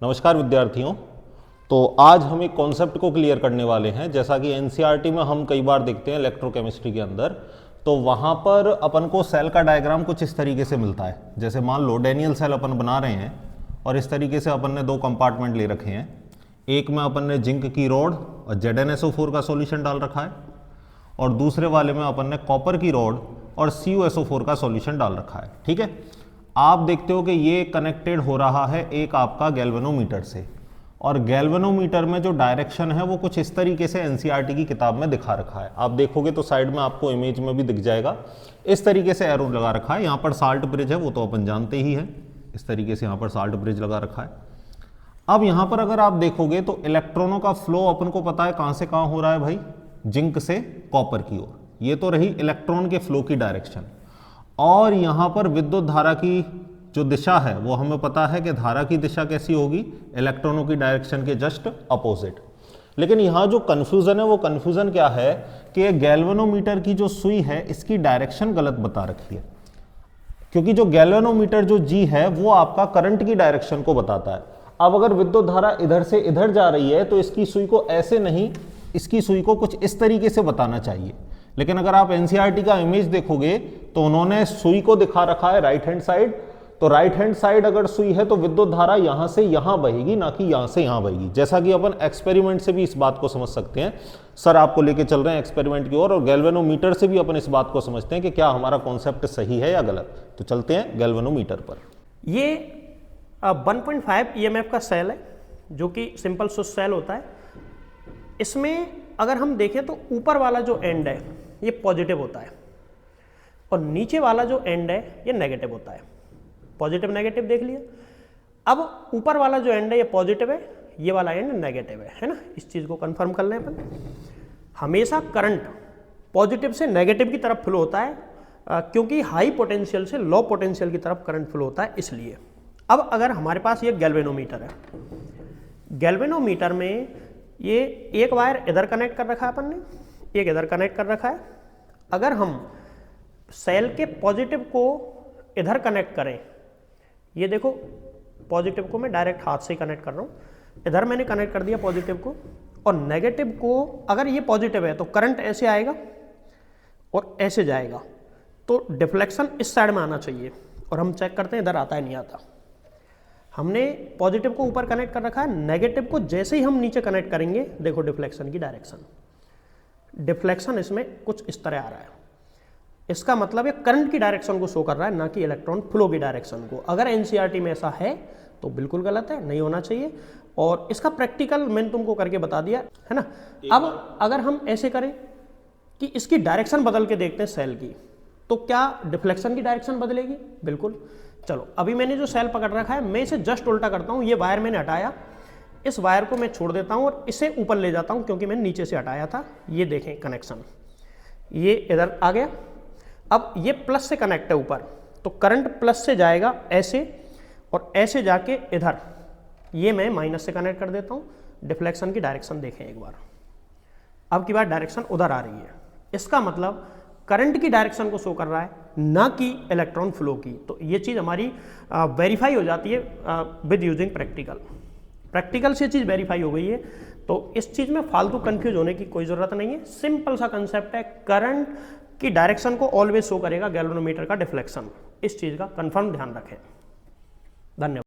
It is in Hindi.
नमस्कार विद्यार्थियों। तो आज हम एक कॉन्सेप्ट को क्लियर करने वाले हैं। जैसा कि एनसीईआरटी में हम कई बार देखते हैं इलेक्ट्रोकेमिस्ट्री के अंदर, तो वहाँ पर अपन को सेल का डायग्राम कुछ इस तरीके से मिलता है। जैसे मान लो डैनियल सेल अपन बना रहे हैं और इस तरीके से अपन ने दो कंपार्टमेंट ले रखे हैं। एक में अपन ने जिंक की रॉड और ZnSO4 का सॉल्यूशन डाल रखा है और दूसरे वाले में अपन ने कॉपर की रॉड और CuSO4 का सॉल्यूशन डाल रखा है। ठीक है, आप देखते हो कि ये कनेक्टेड हो रहा है एक आपका गैल्वेनोमीटर से, और गैल्वेनोमीटर में जो डायरेक्शन है वो कुछ इस तरीके से एनसीईआरटी की किताब में दिखा रखा है। आप देखोगे तो साइड में आपको इमेज में भी दिख जाएगा। इस तरीके से एरो लगा रखा है। यहाँ पर साल्ट ब्रिज है, वो तो अपन जानते ही है। इस तरीके से यहाँ पर साल्ट ब्रिज लगा रखा है। अब यहाँ पर अगर आप देखोगे तो इलेक्ट्रॉनों का फ्लो अपन को पता है कहाँ से कहाँ हो रहा है भाई, जिंक से कॉपर की ओर। ये तो रही इलेक्ट्रॉन के फ्लो की डायरेक्शन। और यहाँ पर विद्युत धारा की जो दिशा है वो हमें पता है कि धारा की दिशा कैसी होगी, इलेक्ट्रॉनों की डायरेक्शन के जस्ट अपोजिट। लेकिन यहाँ जो कन्फ्यूजन है वो कन्फ्यूजन क्या है कि गैल्वेनोमीटर की जो सुई है इसकी डायरेक्शन गलत बता रखी है, क्योंकि जो गैल्वेनोमीटर जो G है वो आपका करंट की डायरेक्शन को बताता है। अब अगर विद्युत धारा इधर से इधर जा रही है तो इसकी सुई को ऐसे नहीं, इसकी सुई को कुछ इस तरीके से बताना चाहिए। लेकिन अगर आप एनसीईआरटी का इमेज देखोगे तो उन्होंने सुई को दिखा रखा है राइट हैंड साइड। तो राइट हैंड साइड अगर सुई है तो विद्युत धारा यहां से यहां बहेगी, ना कि यहां से यहां बहेगी। जैसा कि अपन एक्सपेरिमेंट से भी इस बात को समझ सकते हैं। सर आपको लेके चल रहे हैं एक्सपेरिमेंट की ओर, और गैल्वेनोमीटर से भी अपन इस बात को समझते हैं कि क्या हमारा कॉन्सेप्ट सही है या गलत। तो चलते हैं गैल्वेनोमीटर पर। ये 1.5 EMF का सेल है जो कि सिंपल स्विच सेल होता है। इसमें अगर हम देखें तो ऊपर वाला जो एंड है ये पॉजिटिव होता है और नीचे वाला जो एंड है ये नेगेटिव होता है। पॉजिटिव नेगेटिव देख लिया। अब ऊपर वाला जो एंड है ये पॉजिटिव है, ये वाला एंड नेगेटिव है ना। इस चीज को कंफर्म कर लें अपन। हमेशा करंट पॉजिटिव से नेगेटिव की तरफ फ्लो होता है, क्योंकि हाई पोटेंशियल से लो पोटेंशियल की तरफ करंट फ्लो होता है, इसलिए। अब अगर हमारे पास ये गैल्वेनोमीटर है, गैल्वेनोमीटर में ये एक वायर इधर कनेक्ट कर रखा है अपन ने, एक इधर कनेक्ट कर रखा है। अगर हम सेल के पॉजिटिव को इधर कनेक्ट करें, ये देखो पॉजिटिव को मैं डायरेक्ट हाथ से कनेक्ट कर रहा हूँ, इधर मैंने कनेक्ट कर दिया पॉजिटिव को, और नेगेटिव को अगर ये पॉजिटिव है तो करंट ऐसे आएगा और ऐसे जाएगा, तो डिफ्लेक्शन इस साइड में आना चाहिए। और हम चेक करते हैं इधर आता है नहीं आता। हमने पॉजिटिव को ऊपर कनेक्ट कर रखा है, नेगेटिव को जैसे ही हम नीचे कनेक्ट करेंगे, देखो डिफ्लेक्शन की डायरेक्शन, डिफ्लेक्शन इसमें कुछ इस तरह आ रहा है। इसका मतलब ये करंट की डायरेक्शन को शो कर रहा है, ना कि इलेक्ट्रॉन फ्लो की डायरेक्शन को। अगर एनसीईआरटी में ऐसा है तो बिल्कुल गलत है, नहीं होना चाहिए। और इसका प्रैक्टिकल मैंने तुमको करके बता दिया है ना। अब अगर हम ऐसे करें कि इसकी डायरेक्शन बदल के देखते हैं सेल की, तो क्या डिफ्लेक्शन की डायरेक्शन बदलेगी? बिल्कुल। चलो अभी मैंने जो सेल पकड़ रखा है मैं इसे जस्ट उल्टा करता हूँ। ये वायर मैंने हटाया, इस वायर को मैं छोड़ देता हूँ और इसे ऊपर ले जाता हूँ, क्योंकि मैंने नीचे से हटाया था। ये देखें कनेक्शन, ये इधर आ गया। अब ये प्लस से कनेक्ट है ऊपर, तो करंट प्लस से जाएगा ऐसे और ऐसे जाके इधर। ये मैं माइनस से कनेक्ट कर देता हूँ। डिफ्लेक्शन की डायरेक्शन देखें एक बार। अब की बार डायरेक्शन उधर आ रही है, इसका मतलब करंट की डायरेक्शन को शो कर रहा है, ना कि इलेक्ट्रॉन फ्लो की। तो ये चीज़ हमारी वेरीफाई हो जाती है विद यूजिंग प्रैक्टिकल। प्रैक्टिकल से चीज़ वेरीफाई हो गई है, तो इस चीज़ में फालतू कंफ्यूज होने की कोई ज़रूरत नहीं है। सिंपल सा कंसेप्ट है, करंट की डायरेक्शन को ऑलवेज शो करेगा गैल्वेनोमीटर का डिफ्लेक्शन। इस चीज़ का कंफर्म ध्यान रखें। धन्यवाद।